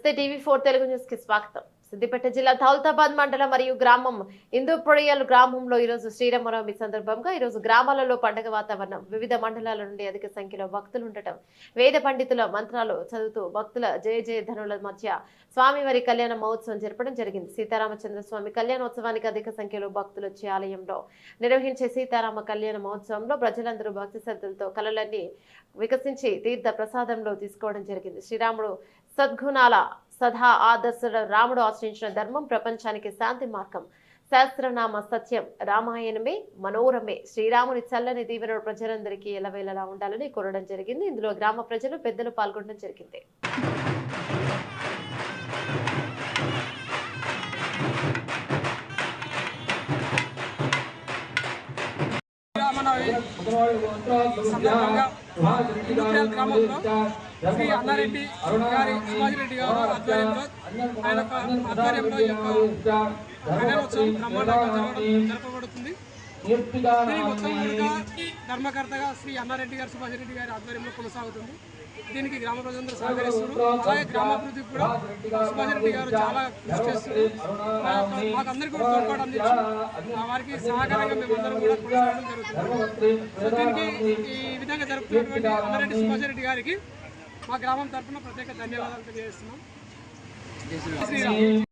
నమస్తే టీవీ4 తెలుగు న్యూస్ కి స్వాగతం. సిద్దిపేట జిల్లా దౌలతాబాద్ మండలం మరియు గ్రామం ఇందుప్రొడియల్ గ్రామంలో ఈరోజు శ్రీరామనవమి సందర్భంగా ఈరోజు గ్రామాలలో పండుగ వాతావరణం. వివిధ మండలాల నుండి అధిక సంఖ్యలో భక్తులు ఉండటం, వేద పండితుల మంత్రాలు చదువుతూ భక్తుల జయ జయ ధనుల మధ్య స్వామివారి కళ్యాణ మహోత్సవం జరపడం జరిగింది. సీతారామచంద్ర స్వామి కళ్యాణోత్సవానికి అధిక సంఖ్యలో భక్తులు వచ్చి ఆలయంలో నిర్వహించే సీతారామ కళ్యాణ మహోత్సవంలో ప్రజలందరూ భక్తి శ్రద్ధలతో కళలన్నీ వికసించి తీర్థ ప్రసాదంలో తీసుకోవడం జరిగింది. శ్రీరాముడు సద్గుణాల సదా ఆదర్శ రాముడు ఆశ్రయించిన ధర్మం ప్రపంచానికి శాంతి మార్గం. శాస్త్రనామ సత్యం రామాయణమే మనోరమే. శ్రీరాముని చల్లని దీవెనలు ప్రజలందరికీ ఎలవేళలా ఉండాలని కోరడం జరిగింది. ఇందులో గ్రామ ప్రజలు పెద్దలు పాల్గొనడం జరిగింది. గ్రామంలో శ్రీ అన్నారెడ్డి గారి శివాజిరెడ్డి గారు ఆధ్వర్యంలో ఈ యొక్క కళ్యాణోత్సవం బ్రహ్మాండంగా జరపబడుతుంది. దీని మొత్తం ధర్మకర్తగా శ్రీ అన్నారెడ్డి గారు శివాజిరెడ్డి గారి ఆధ్వర్యంలో కొనసాగుతుంది. దీనికి గ్రామ ప్రజలందరూ సహకరిస్తున్నారు. అలాగే గ్రామాభివృద్ధికి కూడా శివాజిరెడ్డి గారు చాలా కృషి చేస్తున్నారు. మాకందరికీ కూడా తోడ్పాటు అందించి వారికి సహకారంగా మేమందరం కూడా కొనసాగడం జరుగుతుంది. సో దీనికి ఈ విధంగా జరుపుతున్నటువంటి అన్నారెడ్డి శివాజిరెడ్డి గారికి మా గ్రామం తరఫున ప్రత్యేక ధన్యవాదాలు తెలియజేస్తున్నాం. శ్రీరామ్.